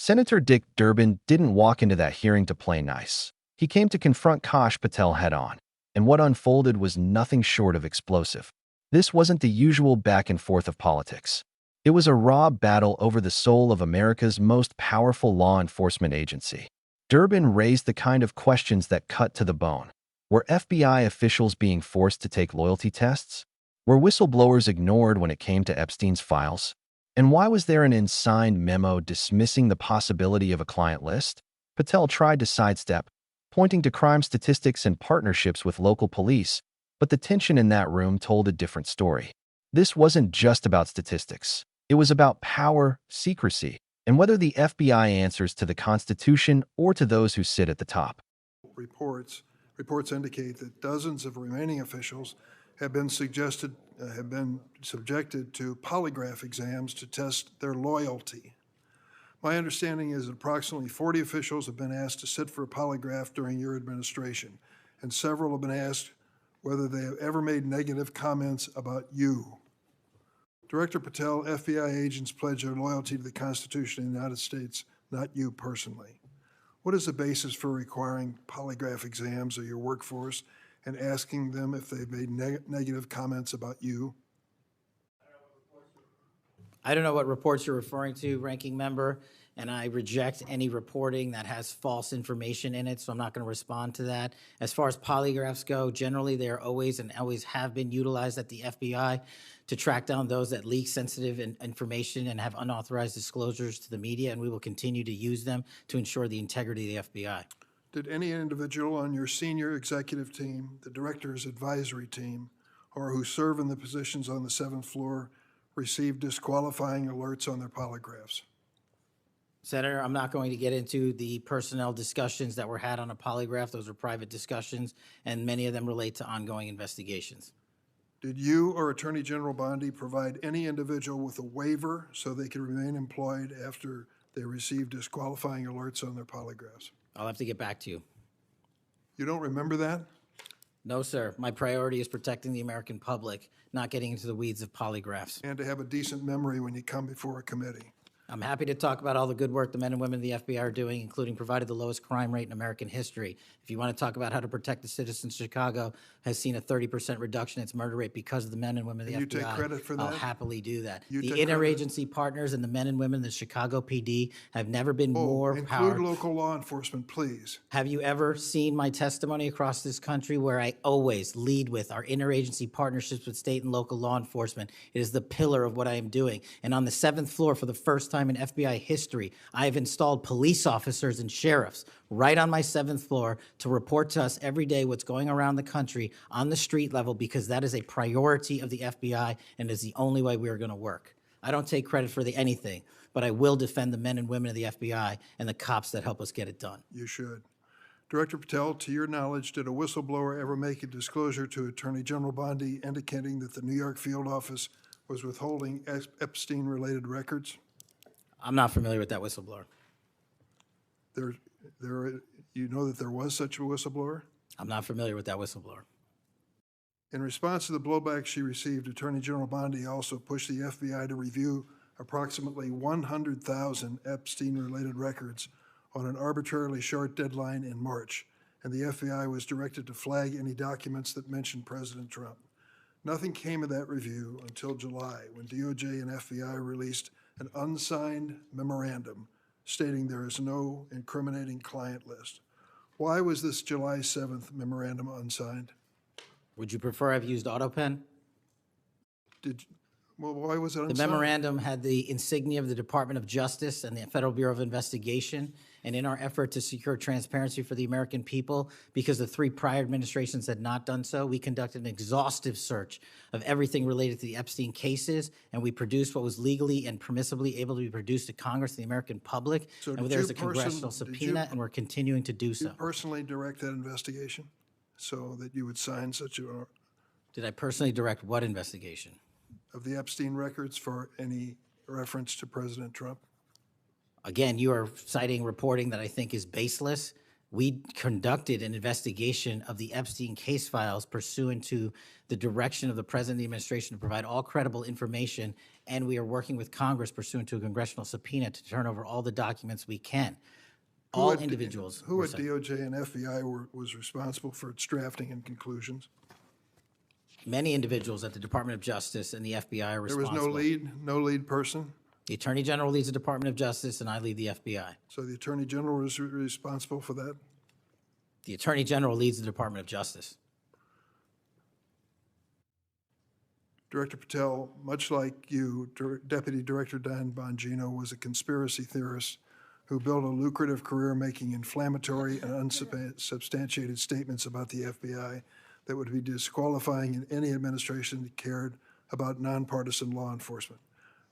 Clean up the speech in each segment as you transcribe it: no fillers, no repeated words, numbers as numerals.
Senator Dick Durbin didn't walk into that hearing to play nice. He came to confront Kash Patel head-on, and what unfolded was nothing short of explosive. This wasn't the usual back and forth of politics. It was a raw battle over the soul of America's most powerful law enforcement agency. Durbin raised the kind of questions that cut to the bone. Were FBI officials being forced to take loyalty tests? Were whistleblowers ignored when it came to Epstein's files? And why was there an unsigned memo dismissing the possibility of a client list? Patel tried to sidestep, pointing to crime statistics and partnerships with local police, but the tension in that room told a different story. This wasn't just about statistics. It was about power, secrecy, and whether the FBI answers to the Constitution or to those who sit at the top. Reports indicate that dozens of remaining officials have been subjected to polygraph exams to test their loyalty. My understanding is that approximately 40 officials have been asked to sit for a polygraph during your administration, and several have been asked whether they have ever made negative comments about you. Director Patel, FBI agents pledge their loyalty to the Constitution of the United States, not you personally. What is the basis for requiring polygraph exams of your workforce and asking them if they've made negative comments about you? I don't know what reports you're referring to, Ranking Member, and I reject any reporting that has false information in it, so I'm not going to respond to that. As far as polygraphs go, generally they are always and always have been utilized at the FBI to track down those that leak sensitive information and have unauthorized disclosures to the media, and we will continue to use them to ensure the integrity of the FBI. Did any individual on your senior executive team, the director's advisory team, or who serve in the positions on the 7th floor receive disqualifying alerts on their polygraphs? Senator, I'm not going to get into the personnel discussions that were had on a polygraph. Those are private discussions, and many of them relate to ongoing investigations. Did you or Attorney General Bondi provide any individual with a waiver so they could remain employed after they received disqualifying alerts on their polygraphs? I'll have to get back to you. You don't remember that? No, sir. My priority is protecting the American public, not getting into the weeds of polygraphs. And to have a decent memory when you come before a committee. I'm happy to talk about all the good work the men and women of the FBI are doing, including provided the lowest crime rate in American history. If you want to talk about how to protect the citizens, Chicago has seen a 30% reduction in its murder rate because of the men and women of the FBI. You take credit for that? I'll happily do that. You the take interagency partners and the men and women of the Chicago PD have never been more powerful. Include local law enforcement, please. Have you ever seen my testimony across this country where I always lead with our interagency partnerships with state and local law enforcement? It is the pillar of what I am doing. And on the 7th floor, for the first time in FBI history, I have installed police officers and sheriffs right on my 7th floor to report to us every day what's going around the country on the street level, because that is a priority of the FBI and is the only way we are going to work. I don't take credit for anything, but I will defend the men and women of the FBI and the cops that help us get it done. You should. Director Patel, to your knowledge, did a whistleblower ever make a disclosure to Attorney General Bondi indicating that the New York field office was withholding Epstein-related records? I'm not familiar with that whistleblower. You know that there was such a whistleblower? I'm not familiar with that whistleblower. In response to the blowback she received, Attorney General Bondi also pushed the FBI to review approximately 100,000 Epstein-related records on an arbitrarily short deadline in March, and the FBI was directed to flag any documents that mentioned President Trump. Nothing came of that review until July, when DOJ and FBI released an unsigned memorandum stating there is no incriminating client list. Why was this July 7th memorandum unsigned? Would you prefer I've used AutoPen? Well, why was it unsigned? The memorandum had the insignia of the Department of Justice and the Federal Bureau of Investigation. And in our effort to secure transparency for the American people, because the 3 prior administrations had not done so, we conducted an exhaustive search of everything related to the Epstein cases, and we produced what was legally and permissibly able to be produced to Congress and the American public. So and there's a congressional subpoena, and we're continuing to do so. Did you personally direct that investigation so that you would sign such a... Did I personally direct what investigation? Of the Epstein records for any reference to President Trump? Again, you are citing reporting that I think is baseless. We conducted an investigation of the Epstein case files pursuant to the direction of the President of the administration to provide all credible information, and we are working with Congress pursuant to a congressional subpoena to turn over all the documents we can. All individuals Who were at DOJ and FBI was responsible for its drafting and conclusions? many individuals at the Department of Justice and the FBI are There was responsible. no lead person? The Attorney General leads the Department of Justice, and I lead the FBI. So the Attorney General was responsible for that? The Attorney General leads the Department of Justice. Director Patel, much like you, Deputy Director Dan Bongino was a conspiracy theorist who built a lucrative career making inflammatory and unsubstantiated statements about the FBI that would be disqualifying in any administration that cared about nonpartisan law enforcement.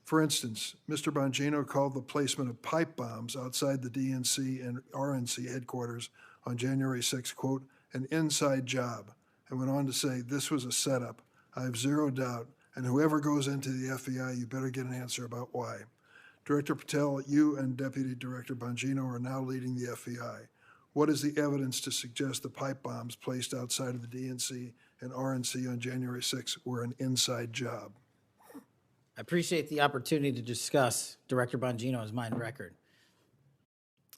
For instance, Mr. Bongino called the placement of pipe bombs outside the DNC and RNC headquarters on January 6, quote, an inside job, and went on to say this was a setup. I have zero doubt, and whoever goes into the FBI, you better get an answer about why. Director Patel, you and Deputy Director Bongino are now leading the FBI. What is the evidence to suggest the pipe bombs placed outside of the DNC and RNC on January 6 were an inside job? I appreciate the opportunity to discuss Director Bongino's mind record.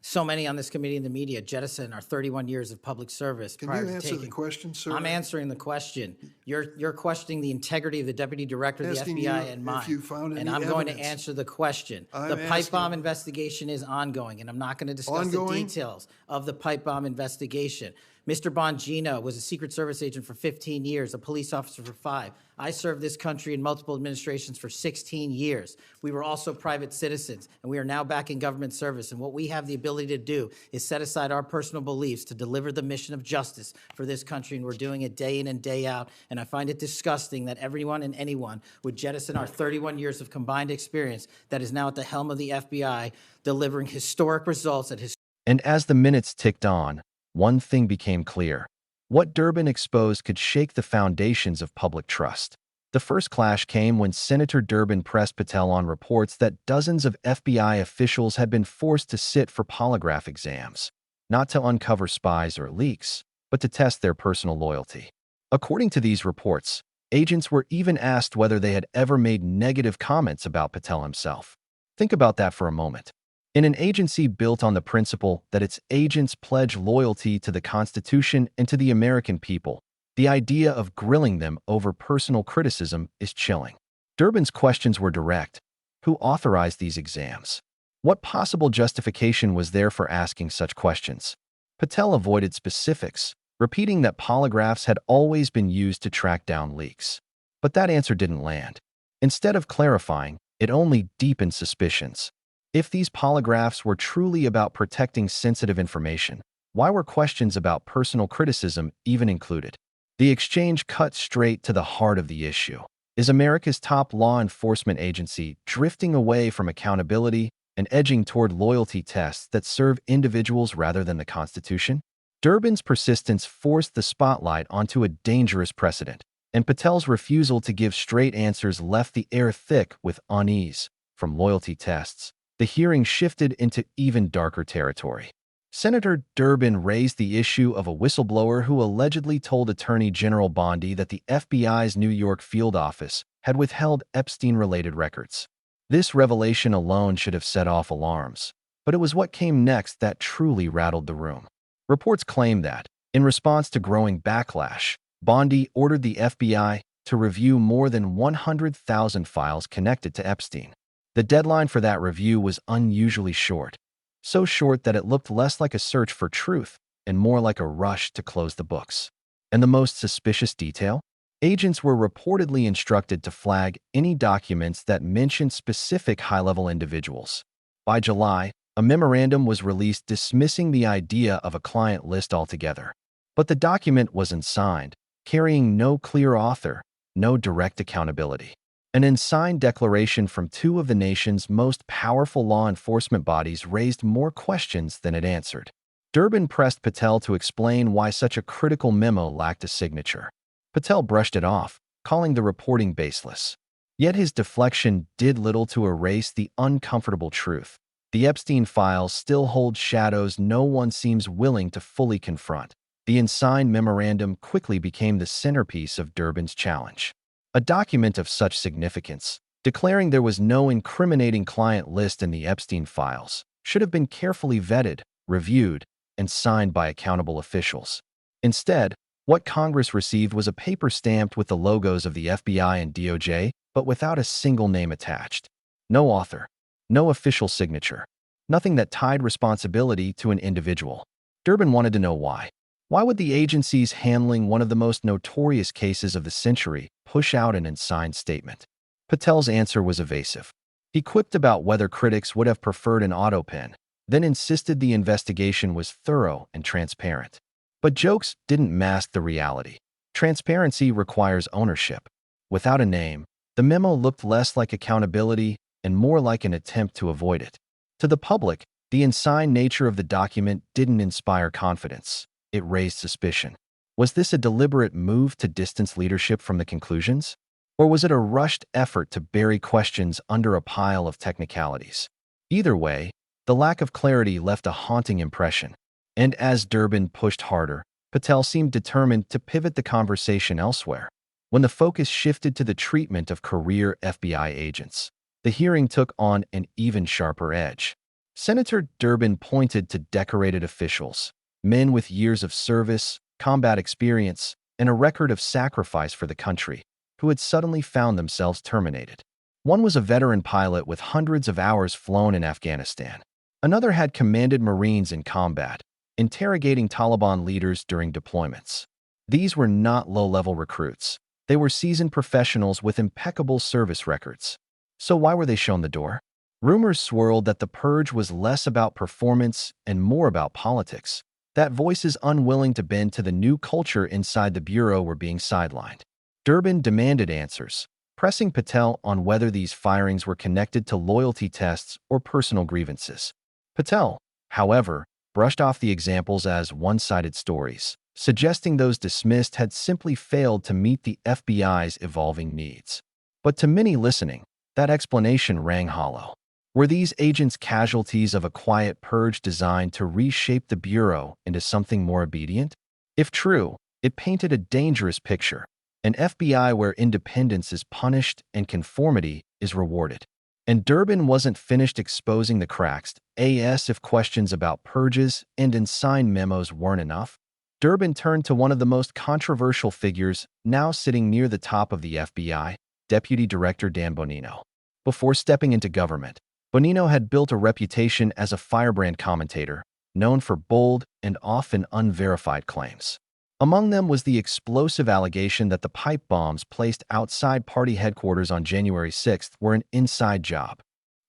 So many on this committee and the media jettison our 31 years of public service Can prior you to answer taking. the question, sir? I'm answering the question. You're questioning the integrity of the Deputy Director of the Asking FBI you and if mine. you found And any I'm going to evidence. answer the question. I'm The pipe asking- bomb investigation is ongoing, and I'm not going to discuss the Ongoing? details of the pipe bomb investigation. Mr. Bongino was a Secret Service agent for 15 years, a police officer for 5. I served this country in multiple administrations for 16 years. We were also private citizens, and we are now back in government service. And what we have the ability to do is set aside our personal beliefs to deliver the mission of justice for this country, and we're doing it day in and day out. And I find it disgusting that everyone and anyone would jettison our 31 years of combined experience that is now at the helm of the FBI, delivering historic results at And as the minutes ticked on, one thing became clear. What Durbin exposed could shake the foundations of public trust. The first clash came when Senator Durbin pressed Patel on reports that dozens of FBI officials had been forced to sit for polygraph exams, not to uncover spies or leaks, but to test their personal loyalty. According to these reports, agents were even asked whether they had ever made negative comments about Patel himself. Think about that for a moment. In an agency built on the principle that its agents pledge loyalty to the Constitution and to the American people, the idea of grilling them over personal criticism is chilling. Durbin's questions were direct. Who authorized these exams? What possible justification was there for asking such questions? Patel avoided specifics, repeating that polygraphs had always been used to track down leaks. But that answer didn't land. Instead of clarifying, it only deepened suspicions. If these polygraphs were truly about protecting sensitive information, why were questions about personal criticism even included? The exchange cut straight to the heart of the issue. Is America's top law enforcement agency drifting away from accountability and edging toward loyalty tests that serve individuals rather than the Constitution? Durbin's persistence forced the spotlight onto a dangerous precedent, and Patel's refusal to give straight answers left the air thick with unease. From loyalty tests, the hearing shifted into even darker territory. Senator Durbin raised the issue of a whistleblower who allegedly told Attorney General Bondi that the FBI's New York field office had withheld Epstein-related records. This revelation alone should have set off alarms, but it was what came next that truly rattled the room. Reports claim that, in response to growing backlash, Bondi ordered the FBI to review more than 100,000 files connected to Epstein. The deadline for that review was unusually short, so short that it looked less like a search for truth and more like a rush to close the books. And the most suspicious detail? Agents were reportedly instructed to flag any documents that mentioned specific high-level individuals. By July, a memorandum was released dismissing the idea of a client list altogether. But the document was unsigned, carrying no clear author, no direct accountability. An unsigned declaration from two of the nation's most powerful law enforcement bodies raised more questions than it answered. Durbin pressed Patel to explain why such a critical memo lacked a signature. Patel brushed it off, calling the reporting baseless. Yet his deflection did little to erase the uncomfortable truth. The Epstein files still hold shadows no one seems willing to fully confront. The unsigned memorandum quickly became the centerpiece of Durbin's challenge. A document of such significance, declaring there was no incriminating client list in the Epstein files, should have been carefully vetted, reviewed, and signed by accountable officials. Instead, what Congress received was a paper stamped with the logos of the FBI and DOJ, but without a single name attached. No author, no official signature, nothing that tied responsibility to an individual. Durbin wanted to know why. Why would the agencies handling one of the most notorious cases of the century push out an unsigned statement? Patel's answer was evasive. He quipped about whether critics would have preferred an autopen, then insisted the investigation was thorough and transparent. But jokes didn't mask the reality. Transparency requires ownership. Without a name, the memo looked less like accountability and more like an attempt to avoid it. To the public, the unsigned nature of the document didn't inspire confidence. It raised suspicion. Was this a deliberate move to distance leadership from the conclusions? Or was it a rushed effort to bury questions under a pile of technicalities? Either way, the lack of clarity left a haunting impression. And as Durbin pushed harder, Patel seemed determined to pivot the conversation elsewhere. When the focus shifted to the treatment of career FBI agents, the hearing took on an even sharper edge. Senator Durbin pointed to decorated officials, men with years of service, combat experience, and a record of sacrifice for the country, who had suddenly found themselves terminated. One was a veteran pilot with hundreds of hours flown in Afghanistan. Another had commanded Marines in combat, interrogating Taliban leaders during deployments. These were not low-level recruits. They were seasoned professionals with impeccable service records. So why were they shown the door? Rumors swirled that the purge was less about performance and more about politics, that voices unwilling to bend to the new culture inside the Bureau were being sidelined. Durbin demanded answers, pressing Patel on whether these firings were connected to loyalty tests or personal grievances. Patel, however, brushed off the examples as one-sided stories, suggesting those dismissed had simply failed to meet the FBI's evolving needs. But to many listening, that explanation rang hollow. Were these agents casualties of a quiet purge designed to reshape the Bureau into something more obedient? If true, it painted a dangerous picture, an FBI where independence is punished and conformity is rewarded. And Durbin wasn't finished exposing the cracks, as if questions about purges and unsigned memos weren't enough. Durbin turned to one of the most controversial figures now sitting near the top of the FBI, Deputy Director Dan Bonino. Before stepping into government, Bonino had built a reputation as a firebrand commentator, known for bold and often unverified claims. Among them was the explosive allegation that the pipe bombs placed outside party headquarters on January 6th were an inside job.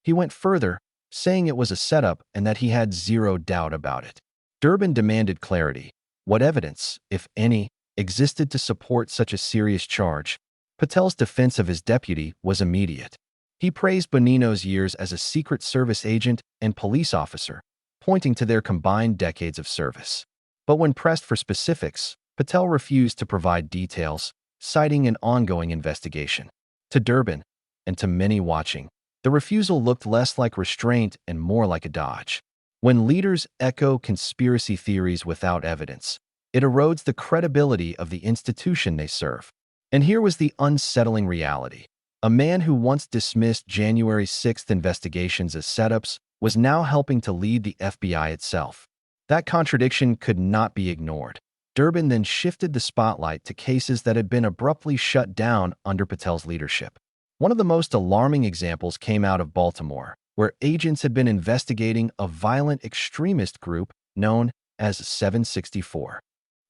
He went further, saying it was a setup and that he had zero doubt about it. Durbin demanded clarity. What evidence, if any, existed to support such a serious charge? Patel's defense of his deputy was immediate. He praised Bonino's years as a Secret Service agent and police officer, pointing to their combined decades of service. But when pressed for specifics, Patel refused to provide details, citing an ongoing investigation. To Durbin, and to many watching, the refusal looked less like restraint and more like a dodge. When leaders echo conspiracy theories without evidence, it erodes the credibility of the institution they serve. And here was the unsettling reality. A man who once dismissed January 6th investigations as setups was now helping to lead the FBI itself. That contradiction could not be ignored. Durbin then shifted the spotlight to cases that had been abruptly shut down under Patel's leadership. One of the most alarming examples came out of Baltimore, where agents had been investigating a violent extremist group known as 764.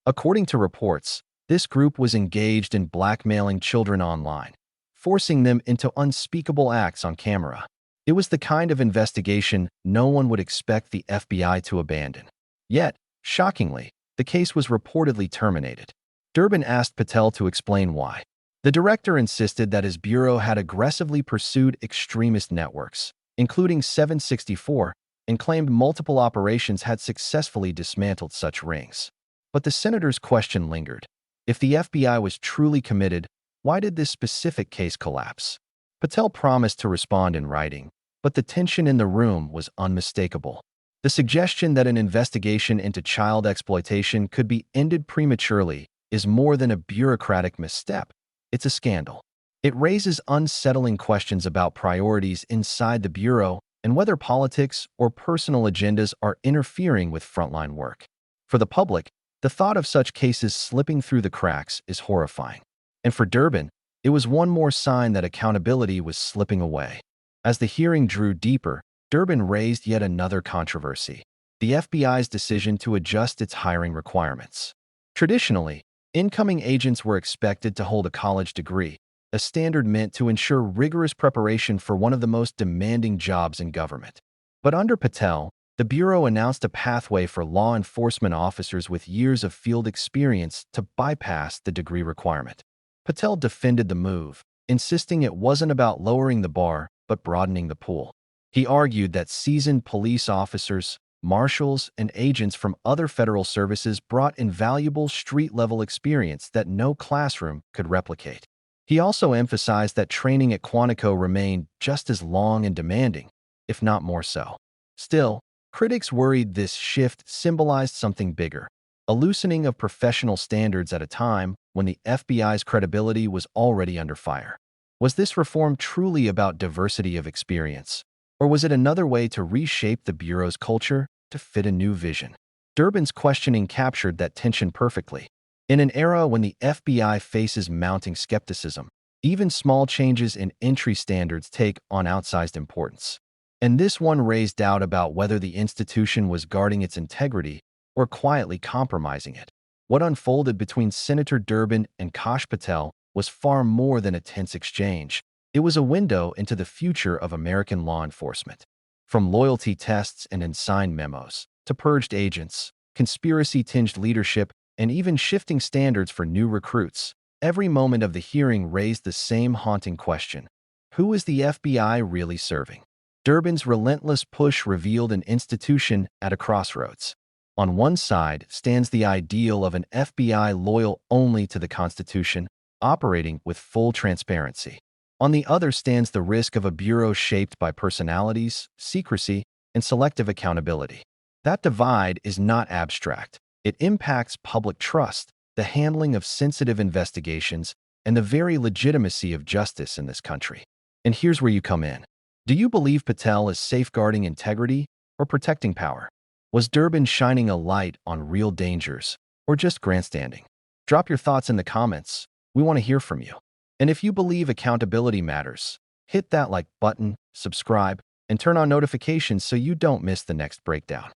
According to reports, this group was engaged in blackmailing children online, forcing them into unspeakable acts on camera. It was the kind of investigation no one would expect the FBI to abandon. Yet, shockingly, the case was reportedly terminated. Durbin asked Patel to explain why. The director insisted that his bureau had aggressively pursued extremist networks, including 764, and claimed multiple operations had successfully dismantled such rings. But the senator's question lingered. If the FBI was truly committed, why did this specific case collapse? Patel promised to respond in writing, but the tension in the room was unmistakable. The suggestion that an investigation into child exploitation could be ended prematurely is more than a bureaucratic misstep. It's a scandal. It raises unsettling questions about priorities inside the Bureau and whether politics or personal agendas are interfering with frontline work. For the public, the thought of such cases slipping through the cracks is horrifying. And for Durbin, it was one more sign that accountability was slipping away. As the hearing drew deeper, Durbin raised yet another controversy: the FBI's decision to adjust its hiring requirements. Traditionally, incoming agents were expected to hold a college degree, a standard meant to ensure rigorous preparation for one of the most demanding jobs in government. But under Patel, the Bureau announced a pathway for law enforcement officers with years of field experience to bypass the degree requirement. Patel defended the move, insisting it wasn't about lowering the bar, but broadening the pool. He argued that seasoned police officers, marshals, and agents from other federal services brought invaluable street-level experience that no classroom could replicate. He also emphasized that training at Quantico remained just as long and demanding, if not more so. Still, critics worried this shift symbolized something bigger: a loosening of professional standards at a time when the FBI's credibility was already under fire. Was this reform truly about diversity of experience, or was it another way to reshape the Bureau's culture to fit a new vision? Durbin's questioning captured that tension perfectly. In an era when the FBI faces mounting skepticism, even small changes in entry standards take on outsized importance. And this one raised doubt about whether the institution was guarding its integrity or quietly compromising it. What unfolded between Senator Durbin and Kash Patel was far more than a tense exchange. It was a window into the future of American law enforcement. From loyalty tests and unsigned memos, to purged agents, conspiracy-tinged leadership, and even shifting standards for new recruits, every moment of the hearing raised the same haunting question: who is the FBI really serving? Durbin's relentless push revealed an institution at a crossroads. On one side stands the ideal of an FBI loyal only to the Constitution, operating with full transparency. On the other stands the risk of a bureau shaped by personalities, secrecy, and selective accountability. That divide is not abstract. It impacts public trust, the handling of sensitive investigations, and the very legitimacy of justice in this country. And here's where you come in. Do you believe Patel is safeguarding integrity or protecting power? Was Durbin shining a light on real dangers or just grandstanding? Drop your thoughts in the comments. We want to hear from you. And if you believe accountability matters, hit that like button, subscribe, and turn on notifications so you don't miss the next breakdown.